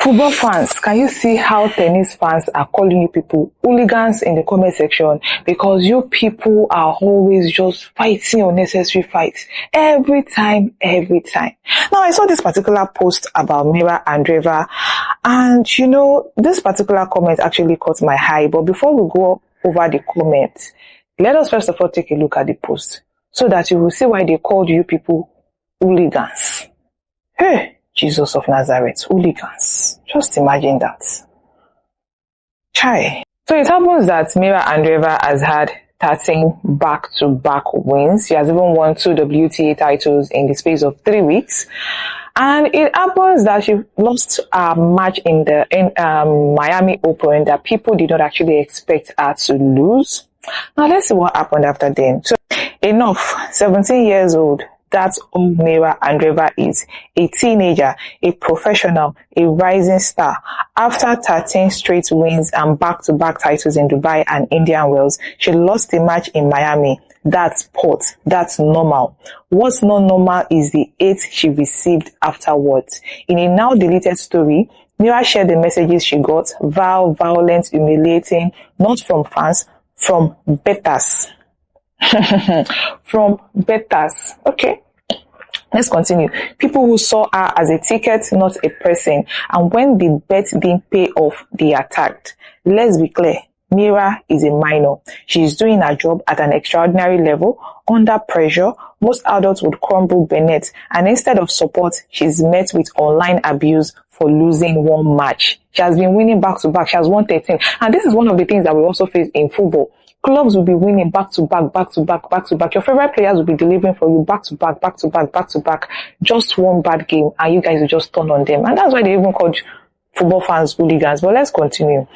Football fans, can you see how tennis fans are calling you people hooligans in the comment section? Because you people are always just fighting unnecessary fights. Every time. Now, I saw this particular post about Mirra Andreeva, and this particular comment actually caught my eye. But before we go over the comment, let us first of all take a look at the post so that you will see why they called you people hooligans. Hey! Jesus of Nazareth, hooligans. Just imagine that. Chai. So it happens that Mirra Andreeva has had 13 back-to-back wins. She has even won 2 WTA titles in the space of 3 weeks. And it happens that she lost a match in the Miami Open that people did not actually expect her to lose. Now let's see what happened after then. So enough, 17 years old. That's all Mirra Andreeva is. A teenager, a professional, a rising star. After 13 straight wins and back-to-back titles in Dubai and Indian Wells, she lost a match in Miami. That's sport. That's normal. What's not normal is the hate she received afterwards. In a now deleted story, Mirra shared the messages she got, vile, violent, humiliating, not from fans, from bettors. From bettors. Okay. Let's continue. People who saw her as a ticket, not a person. And when the bet didn't pay off, they attacked. Let's be clear. Mirra is a minor. She is doing her job at an extraordinary level. Under pressure, most adults would crumble beneath. And instead of support, she's met with online abuse for losing one match. She has been winning back to back. She has won 13. And this is one of the things that we also face in football. Clubs will be winning back to back. Your favorite players will be delivering for you back to back. Just one bad game and you guys will just turn on them. And that's why they even called football fans hooligans. But let's continue.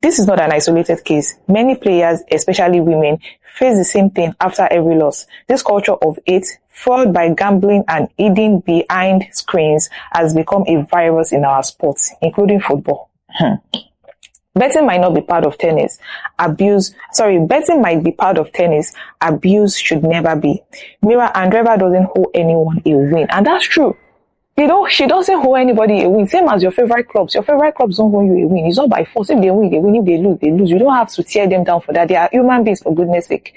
This is not an isolated case. Many players, especially women, face the same thing after every loss. This culture of hate, fueled by gambling and hiding behind screens, has become a virus in our sports, including football. Betting might not be part of tennis. Betting might be part of tennis. Abuse should never be. Mirra Andreeva doesn't owe anyone a win. And that's true. She doesn't owe anybody a win. Same as your favorite clubs. Your favorite clubs don't owe you a win. It's not by force. If they win, they win. If they lose, they lose. You don't have to tear them down for that. They are human beings, for goodness sake.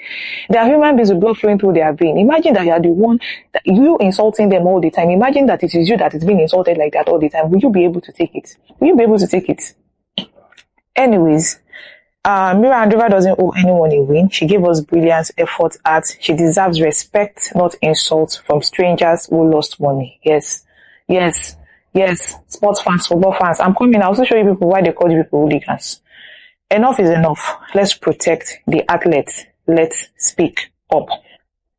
They are human beings with blood flowing through their vein. Imagine that you are the one, that you insulting them all the time. Imagine that it is you that is being insulted like that all the time. Will you be able to take it? Will you be able to take it? Anyways, Mirra Andreeva doesn't owe anyone a win. She gave us brilliant effort she deserves respect, not insults from strangers who lost money. Yes. Sports fans, football fans. I'm coming. I'll also show you people why they call you people hooligans. Enough is enough. Let's protect the athletes. Let's speak up.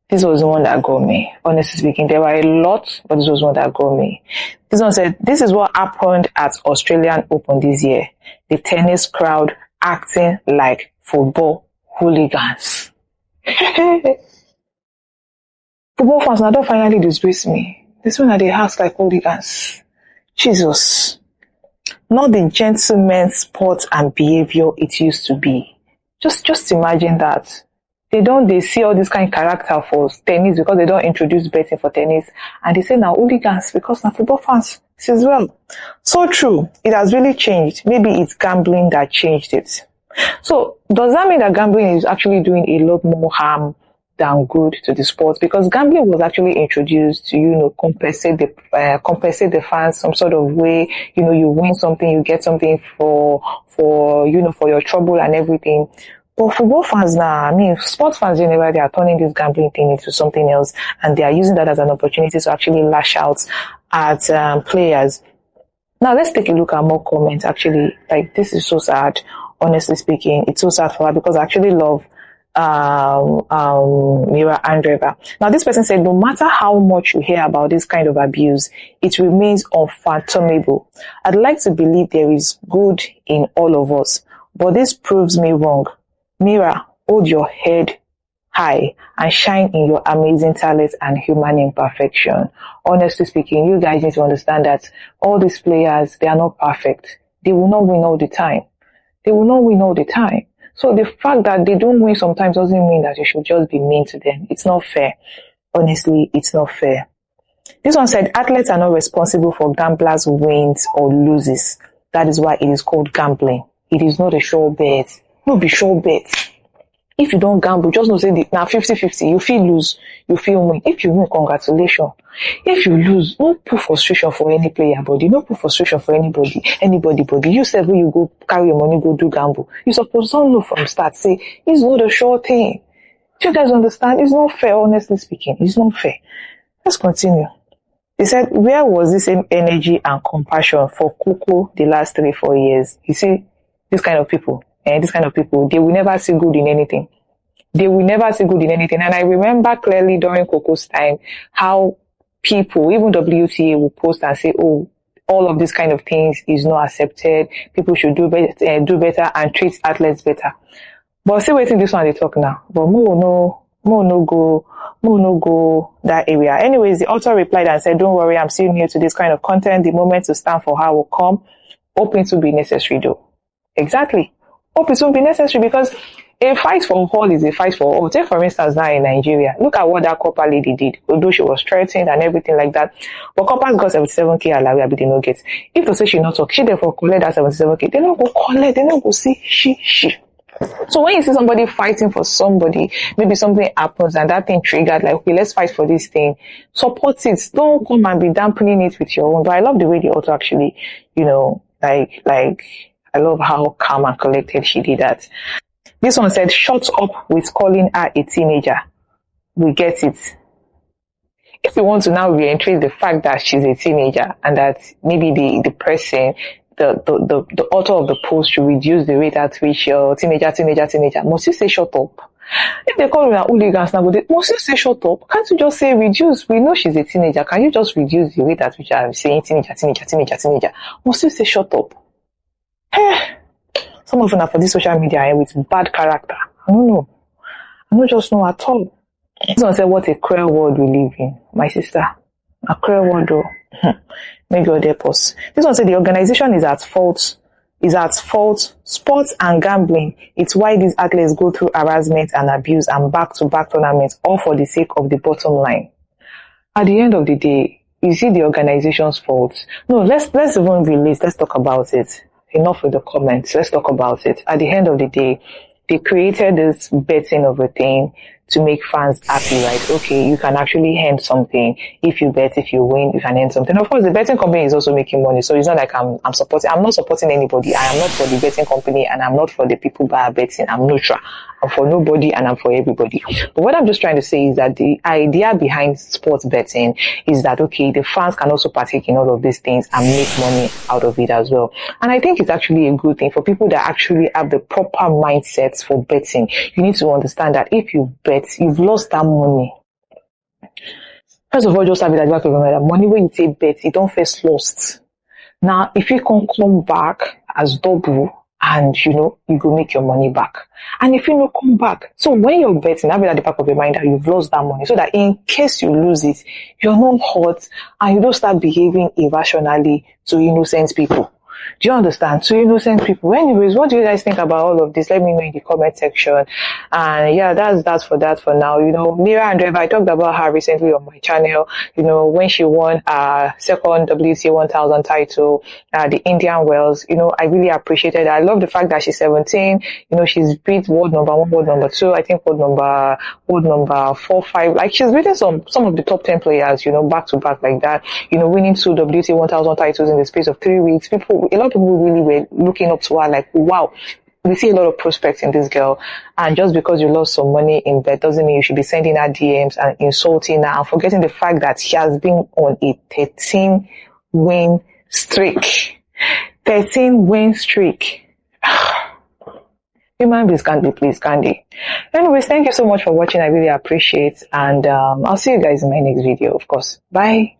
This was the one that got me. Honestly speaking, there were a lot, but this was one that got me. This one said, this is what happened at Australian Open this year. The tennis crowd acting like football hooligans. Football fans, now don't finally disgrace me. This one that they act like hooligans. Jesus. Not the gentleman sport and behavior it used to be. Just imagine that. They see all this kind of character for tennis because they don't introduce betting for tennis. And they say now hooligans because now football fans as well. So true. It has really changed. Maybe it's gambling that changed it. So does that mean that gambling is actually doing a lot more harm than good to the sport? Because gambling was actually introduced to, compensate the fans some sort of way. You win something, you get something for your trouble and everything. But football fans now, sports fans generally, they are turning this gambling thing into something else, and they are using that as an opportunity to actually lash out at players. Now let's take a look at more comments. Actually, like, this is so sad. Honestly speaking, it's so sad for her because I actually love Mirra Andreeva. Now this person said, no matter how much you hear about this kind of abuse, it remains unfathomable. I'd like to believe there is good in all of us, but this proves me wrong. Mirra, hold your head high and shine in your amazing talent and human imperfection. Honestly speaking, you guys need to understand that all these players, they are not perfect. They will not win all the time. So the fact that they don't win sometimes doesn't mean that you should just be mean to them. It's not fair. Honestly, it's not fair. This one said, athletes are not responsible for gamblers' wins or loses. That is why it is called gambling. It is not a sure bet. No be sure bet. If you don't gamble, just know say now 50-50. You feel lose, you feel win. If you win, congratulations. If you lose, no put frustration for any player body, no put frustration for anybody body. You said when you go carry your money, go do gamble. You supposed to know from start, say, it's not a sure thing. Do you guys understand? It's not fair, honestly speaking. It's not fair. Let's continue. He said, where was the same energy and compassion for Coco the last 3-4 years? You see, this kind of people, they will never see good in anything. They will never see good in anything. And I remember clearly during Coco's time, how people, even WTA, will post and say, oh, all of these kind of things is not accepted. People should do better and treat athletes better. But see waiting this one they talk now. But more no go that area. Anyways, the author replied and said, don't worry, I'm still new to this kind of content. The moment to stand for her will come. Hope it will be necessary though. Exactly. Hope it won't be necessary, because a fight for all is a fight for all. Take for instance now in Nigeria. Look at what that copper lady did. Although she was threatened and everything like that. But coppers got 77k alawi, but they no get. If they say she not talk, she therefore collect that 77k. They don't go collect, they don't go see she. So when you see somebody fighting for somebody, maybe something happens and that thing triggered, like, okay, let's fight for this thing. Support it. Don't come and be dampening it with your own. But I love the way the author actually, like, I love how calm and collected she did that. This one said, shut up with calling her a teenager. We get it. If you want to now reiterate the fact that she's a teenager and that maybe the person, the author of the post should reduce the rate at which your teenager, must you say shut up? If they call her hooligans now, must you say shut up? Can't you just say reduce? We know she's a teenager. Can you just reduce the rate at which I'm saying teenager? Must you say shut up? Some of them are for this social media with bad character. I don't know. I don't just know at all. This one said, what a cruel world we live in. My sister. A cruel world though. Maybe God help us. This one said the organization is at fault. Sports and gambling. It's why these athletes go through harassment and abuse and back-to-back tournaments, all for the sake of the bottom line. At the end of the day, you see the organization's fault. No, let's even release. Let's talk about it. Enough with the comments. Let's talk about it. At the end of the day, they created this betting of a thing to make fans happy, right? Okay, you can actually earn something. If you bet, if you win, you can earn something. Of course, the betting company is also making money. So it's not like I'm not supporting anybody. I am not for the betting company and I'm not for the people that are betting. I'm neutral. I'm for nobody and I'm for everybody. But what I'm just trying to say is that the idea behind sports betting is that, okay, the fans can also partake in all of these things and make money out of it as well. And I think it's actually a good thing for people that actually have the proper mindsets for betting. You need to understand that if you bet, you've lost that money. First of all, just have it at the back of your mind that money when you take bet, you don't first lost. Now, if you can come back as double, and you go make your money back. And if you don't come back, so when you're betting, have it at the back of your mind that you've lost that money, so that in case you lose it, you're not hurt and you don't start behaving irrationally to innocent people. Do you understand? To innocent people. Anyways, what do you guys think about all of this? Let me know in the comment section. And yeah, that's for that for now. Mirra Andreeva, I talked about her recently on my channel. When she won second WTA 1000 title, the Indian Wells. I really appreciated it. I love the fact that she's 17. She's beat world number 1, world number 2. I think world number 4, 5. Like she's beaten some of the top 10 players. Back to back like that. Winning 2 WTA 1000 titles in the space of 3 weeks. A lot of people really were looking up to her like, wow, we see a lot of prospects in this girl. And just because you lost some money in bet doesn't mean you should be sending her DMs and insulting her and forgetting the fact that she has been on a 13-win streak. 13-win streak. Human beings can't be pleased, can't they? Anyways, thank you so much for watching. I really appreciate. And I'll see you guys in my next video, of course. Bye.